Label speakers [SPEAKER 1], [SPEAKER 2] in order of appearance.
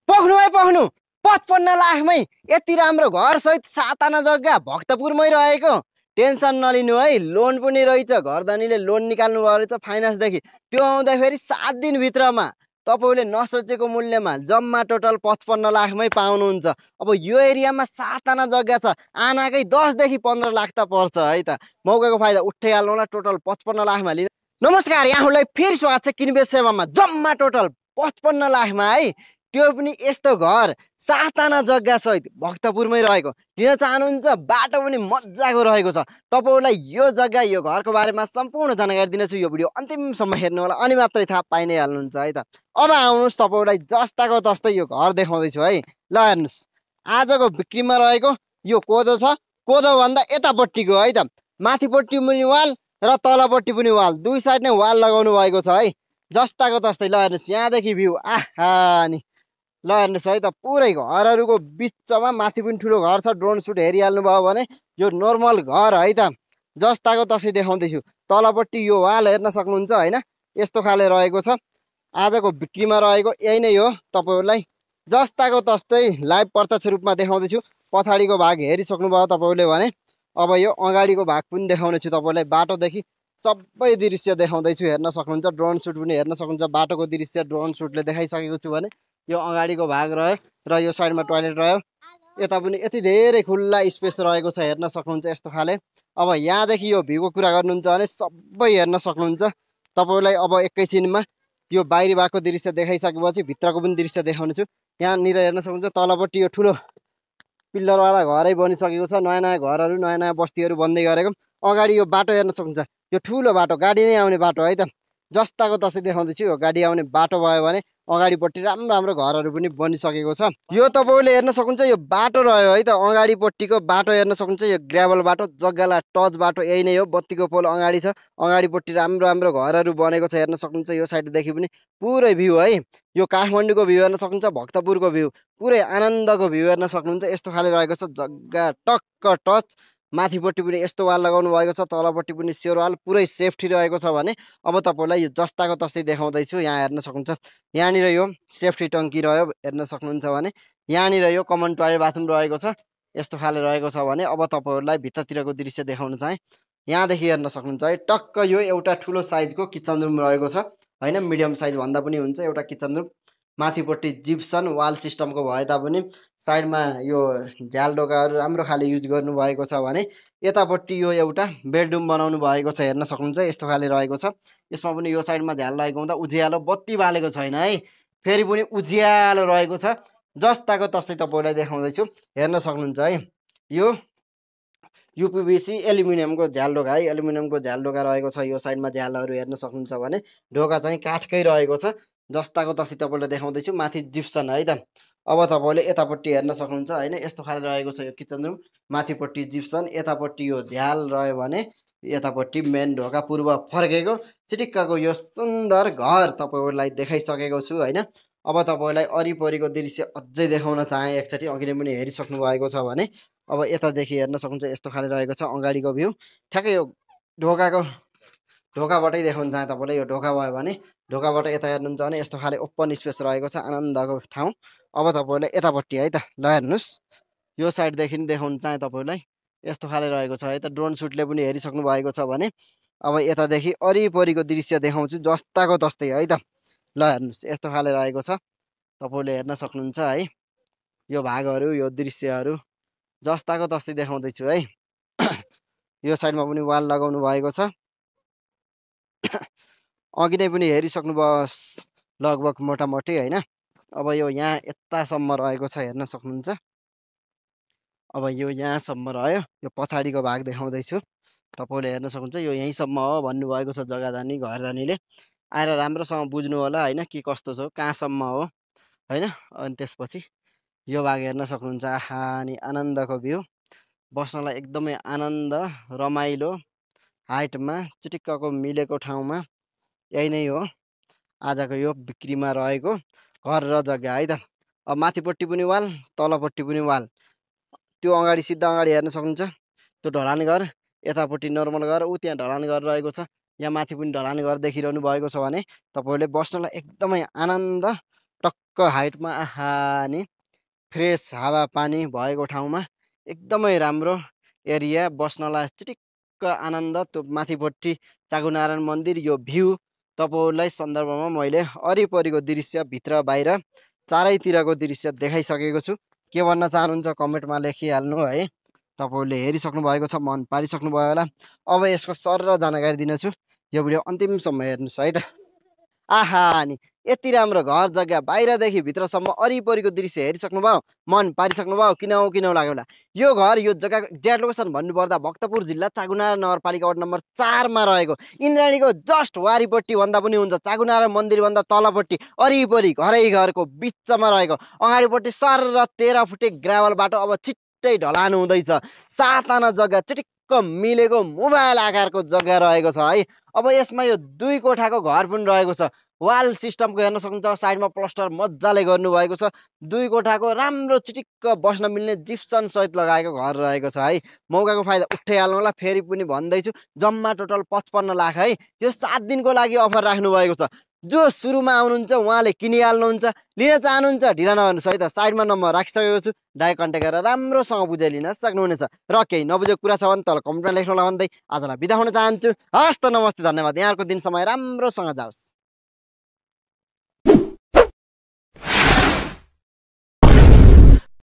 [SPEAKER 1] पख्नु है पख्नु 55 लाखमै यति राम्रो घर सहित 7 आना जग्गा भक्तपुरमै रहेको। टेन्सन नलिनु है, लोन पनि रहेछ। घरधनीले लोन निकाल्नु भयो रहेछ फाइनान्सदेखि। त्यो आउँदा फेरि 7 दिन भित्रमा तपाईले नसोचेको मूल्यमा जम्मा टोटल 55 लाखमै पाउनुहुन्छ। अब यो एरियामा 7 आना जग्गा छ, आनाकै 10 देखि 15 लाख त पर्छ है त। मौकाको फाइदा उठाइहाल्नु होला। टोटल 55 लाखमा लिनु। नमस्कार, यहाँहरूलाई फेरि स्वागत छ किनबेच सेवामा। जम्मा टोटल 55 लाखमा है, त्यो पनि यस्तो घर 7 आना जग्गा सहित भक्तपुरमै रहेको। लिन चाहनुहुन्छ बाटो पनि मजाको रहेको छ। तपाईहरुलाई यो जग्गा यो घरको बारेमा सम्पूर्ण जानकारी दिनेछु। यो भिडियो अन्तिमसम्म हेर्नु होला, अनि मात्रै थाहा पाइ नै हाल्नुहुन्छ है त। अब आउनुस् तपाईहरुलाई जस्ताको तस्तै यो घर देखाउँदै छु है। ल हेर्नुस्, आजको बिक्रीमा रहेको यो कोदो छ। कोदो भन्दा यतापट्टिको है त, माथिपट्टि पनि वाल र तलपट्टि पनि वाल, दुई साइड नै वाल लगाउनु भएको छ है। जस्ताको तस्तै। ल हेर्नुस्, यहाँदेखि भ्यू आहा नि। ल हेर्नुस् है त, पुरै घरहरूको बिचमा माथि पनि ठुलो घर छ। ड्रोन सुट हेरिहाल्नु भयो भने यो नर्मल घर है त। जस्ताको तस्तै देखाउँदैछु। तलपट्टि यो वाल हेर्न सक्नुहुन्छ हैन, यस्तो खाले रहेको छ। आजको बिक्रीमा रहेको यही नै हो। तपाईहरुलाई जस्ताको तस्तै लाइभ प्रत्यक्ष रूपमा देखाउँदैछु। पछाडिको भाग हेरिसक्नु भयो तपाईहरुले भने अब यो अगाडिको भाग पनि देखाउने छु तपाईहरुलाई। बाटोदेखि सबै दृश्य देखाउँदैछु, हेर्न सक्नुहुन्छ। ड्रोन सुट पनि हेर्न सक्नुहुन्छ। बाटोको दृश्य ड्रोन सुटले देखाइसकेको छु भने यो अगाडिको भाग रह्यो र यो साइडमा टोयलेट रह्यो। यता पनि यति धेरै खुल्ला स्पेस रहेको छ, हेर्न सक्नुहुन्छ यस्तो खाले। अब यहाँदेखि यो भ्यूको कुरा गर्नुहुन्छ भने सबै हेर्न सक्नुहुन्छ तपाईहरुलाई। अब एकैछिनमा यो बाहिरी भागको दृश्य देखाइसकेपछि भित्रको पनि दृश्य देखाउने छु। यहाँनिर हेर्न सक्नुहुन्छ तलपट्टि यो ठुलो पिल्लरवाला घरै बनिसकेको छ। नयाँ नयाँ घरहरू, नयाँ नयाँ बस्तीहरू बन्दै गरेको। अगाडि यो बाटो हेर्न सक्नुहुन्छ, यो ठुलो बाटो, गाडी नै आउने बाटो है त। जस्ताको तस्तै देखाउँदैछु। यो गाडी आउने बाटो भयो भने अगाडिपट्टि राम्रो राम्रो घरहरू पनि बनिसकेको छ। यो तपाईहरुले हेर्न सक्नुहुन्छ यो बाटो रह्यो है त। अगाडिपट्टिको बाटो हेर्न सक्नुहुन्छ, यो ग्राभल बाटो, जग्गालाई टच बाटो यही नै हो। बत्तीको पोल अगाडि छ। अगाडिपट्टि राम्रो राम्रो घरहरू बनेको छ, हेर्न सक्नुहुन्छ। यो साइडदेखि पनि पुरै भ्यू है। यो काठमाडौँको भ्यू हेर्न सक्नुहुन्छ, भक्तपुरको भ्यू, पुरै आनन्दको भ्यू हेर्न सक्नुहुन्छ। यस्तो खाले रहेको छ जग्गा, टक्क टच। माथिपट्टि पनि यस्तो वाल लगाउनु भएको छ, तलपट्टि पनि सेयर वाल, पुरै सेफ्टी रहेको छ भने अब तपाईहरुलाई यो जस्ताको तस्तै देखाउँदैछु। यहाँ हेर्न सक्नुहुन्छ, यहाँनिर यो सेफ्टी टङ्की रह्यो, हेर्न सक्नुहुन्छ भने यहाँनिर यो कमन टोयलेट बाथरुम रहेको छ। यस्तो खाले रहेको छ भने अब तपाईहरुलाई भित्रतिरको दृश्य देखाउन चाहे यहाँदेखि हेर्न सक्नुहुन्छ है। टक्क यो एउटा ठुलो साइजको किचन रुम रहेको छ हैन, मिडियम साइज भन्दा पनि हुन्छ एउटा किचन रुम। माथिपट्टि जिप्सन वाल सिस्टमको भए तापनि साइडमा यो झ्याल ढोकाहरू राम्रो खाले युज गर्नु भएको छ भने यतापट्टि यो एउटा बेडरुम बनाउनु भएको छ, हेर्न सक्नुहुन्छ। यस्तो खाले रहेको छ। यसमा पनि यो साइडमा झ्याल लागेको हुँदा उज्यालो, बत्ती बालेको छैन है, फेरि पनि उज्यालो रहेको छ। जस्ताको तस्तै तपाईहरुलाई देखाउँदैछु, हेर्न सक्नुहुन्छ है। यो यूपीवीसी एल्युमिनियमको झ्याल ढोका है, एल्युमिनियमको झ्याल ढोका रहेको छ। यो साइडमा झ्यालहरू हेर्न सक्नुहुन्छ भने ढोका चाहिँ काठकै रहेको छ। जस्ताको तस्तै तपाईहरुलाई देखाउँदैछु। माथि जिप्सन है त। अब तपाईहरुले यतापट्टि हेर्न सक्नुहुन्छ हैन, यस्तो खाले रहेको छ यो किचन रुम। माथिपट्टि जिप्सन, यतापट्टि यो झ्याल रह्यो भने यतापट्टि मेन ढोका पूर्व फर्केको चिटिक्कको यो सुन्दर घर तपाईहरुलाई देखाइसकेको छु हैन। अब तपाईहरुलाई वरिपरिको दृश्य अझै देखाउन चाहे एकचोटि, अघि नै पनि हेरिसक्नु भएको छ भने अब यतादेखि हेर्न सक्नुहुन्छ यस्तो खाले रहेको छ अगाडिको भ्यू। ठ्याक्कै यो ढोकाबाटै देखाउन चाहे तपाईलाई। यो ढोका भयो भने ढोकाबाट यता हेर्नुहुन्छ भने यस्तो खाले ओपन स्पेस रहेको छ, आनन्दको ठाउँ। अब तपाईहरुले यतापट्टि है त, ल हेर्नुस्, यो साइडदेखि नि देखाउन चाहे तपाईहरुलाई यस्तो खाले रहेको छ है त। ड्रोन सुटले पनि हेरिसक्नु भएको छ भने अब यतादेखि वरिपरिको दृश्य देखाउँछु जस्ताको तस्तै है त। ल हेर्नुस्, यस्तो खाले रहेको छ, तपाईहरुले हेर्न सक्नुहुन्छ है। यो भागहरू, यो दृश्यहरू जस्ताको तस्तै देखाउँदैछु है। यो साइडमा पनि वाल लगाउनु भएको छ। अघि नै पनि हेरिसक्नु भयो लगभग मोटामोटी हैन। अब यो यहाँ यतासम्म रहेको छ, हेर्न सक्नुहुन्छ। अब यो यहाँसम्म रह्यो। यो पछाडिको भाग देखाउँदैछु, तपाईहरुले हेर्न सक्नुहुन्छ। यो यहीँसम्म हो भन्नुभएको छ जग्गाधनी, घरधनीले। आएर राम्रोसँग बुझ्नु होला हैन, के कस्तो छ, कहाँसम्म हो हैन। अनि त्यसपछि यो भाग हेर्न सक्नुहुन्छ। आहा नि आनन्दको भ्यू, बस्नलाई एकदमै आनन्द, रमाइलो, हाइटमा चिटिक्कको मिलेको ठाउँमा यही नै हो आजको यो बिक्रीमा रहेको घर र जग्गा है त। अब माथिपट्टि पनि वाल, तलपट्टि पनि वाल, त्यो अगाडि सिधा अगाडि हेर्न सक्नुहुन्छ त्यो ढलान घर, यतापट्टि नर्मल घर, उ त्यहाँ ढलान घर रहेको छ। यहाँ माथि पनि ढलान घर देखिरहनु भएको छ भने तपाईहरुले बस्नलाई एकदमै आनन्द, चिटिक्क हाइटमा आहा नि फ्रेस हावापानी भएको ठाउँमा एकदमै राम्रो एरिया बस्नलाई चिटिक्क आनन्द। त्यो माथिपट्टि चागुनारायण मन्दिर यो भ्यू तपाईँहरूलाई सन्दर्भमा मैले वरिपरिको दृश्य भित्र बाहिर चारैतिरको दृश्य देखाइसकेको छु। के भन्न चाहनुहुन्छ कमेन्टमा लेखिहाल्नु है। तपाईँहरूले हेरिसक्नु भएको छ, मन पारिसक्नु भयो होला। अब यसको सरर जानकारी दिनेछु, यो भिडियो अन्तिमसम्म हेर्नुहोस् है त। आहा नि यति राम्रो घर जग्गा बाहिरदेखि भित्रसम्म वरिपरिको दृश्य हेरिसक्नु भयो, मन पारिसक्नु भयो, किन किन लाग्यो होला। यो घर यो जग्गाको एक्ज्याक्ट लोकेसन भन्नुपर्दा भक्तपुर जिल्ला चागुनारायण नगरपालिका वार्ड नम्बर 4 मा रहेको इन्द्राणीको जस्ट वारिपट्टि भन्दा पनि हुन्छ। चागुनारायण मन्दिरभन्दा तलपट्टि वरिपरि घरै घरको बिचमा रहेको अगाडिपट्टि सर 13 फुटे ग्राभल बाटो। अब छिट्टै ढलान हुँदैछ। 7 आना जग्गा चिटिक्क मिलेको मोबाइल आकारको जग्गा रहेको छ है। अब यसमा यो 2 कोठाको घर पनि रहेको छ। वाल सिस्टमको हेर्न सक्नुहुन्छ, साइडमा प्लास्टर मजाले गर्नुभएको छ। 2 कोठाको राम्रो चिटिक्क बस्न मिल्ने जिप्सन सहित लगाएको घर रहेको छ है। मौकाको फाइदा उठाइहाल्नु होला। फेरि पनि भन्दैछु, जम्मा टोटल 55 लाख है। यो 7 दिनको लागि अफर राख्नु भएको छ। जो सुरुमा आउनुहुन्छ उहाँले किनिहाल्नुहुन्छ। लिन चाहनुहुन्छ ढिला नगर्नुहोस् है त। साइडमा नम्बर राखिसकेको छु, डाइरेक्ट कन्ट्याक्ट गरेर राम्रोसँग बुझाइ लिन सक्नुहुनेछ। र केही नबुझेको कुरा छ भने तल कमेन्टमा लेख्नु होला भन्दै आजलाई बिदा हुन चाहन्छु। हस्त नमस्ते, धन्यवाद। यहाँहरूको दिन समय राम्रोसँग जाओस्।